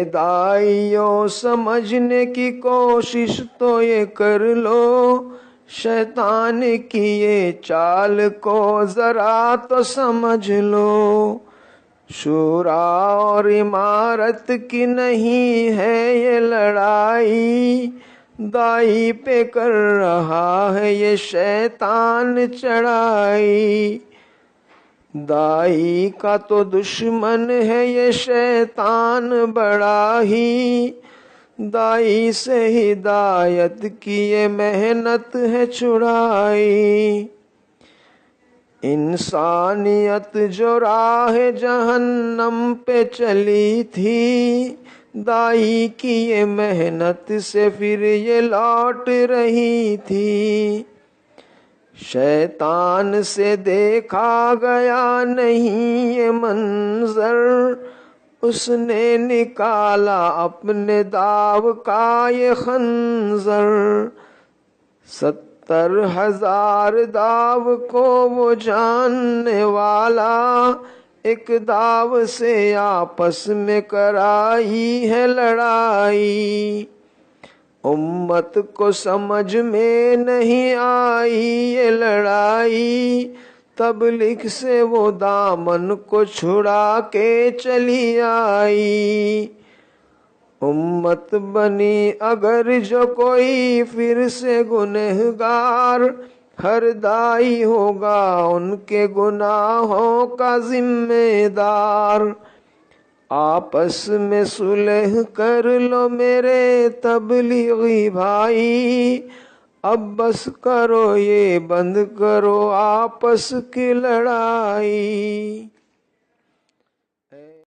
دائیوں سمجھنے کی کوشش تو یہ کر لو، شیطان کی یہ چال کو ذرا تو سمجھ لو۔ شورا اور امارت کی نہیں ہے یہ لڑائی، دائی پہ کر رہا ہے یہ شیطان چڑھائی۔ دائی کا تو دشمن ہے یہ شیطان بڑا ہی، دائی سے ہدایت کی یہ محنت ہے چھڑائی۔ انسانیت جو راہ جہنم پہ چلی تھی، دائی کی یہ محنت سے پھر یہ لوٹ رہی تھی۔ شیطان سے دیکھا گیا نہیں یہ منظر، اس نے نکالا اپنے داو کا یہ خنجر۔ 70,000 داو کو وہ جاننے والا، ایک داو سے آپس میں کرائی ہے لڑائی۔ امت کو سمجھ میں نہیں آئی یہ لڑائی، تبلیغ سے وہ دامن کو چھڑا کے چلی آئی۔ امت بنی اگر جو کوئی پھر سے گنہگار، ہر دائی ہوگا ان کے گناہوں کا ذمہ دار۔ آپس میں صلح کر لو میرے تبلیغی بھائی، اب بس کرو یہ بند کرو آپس کی لڑائی۔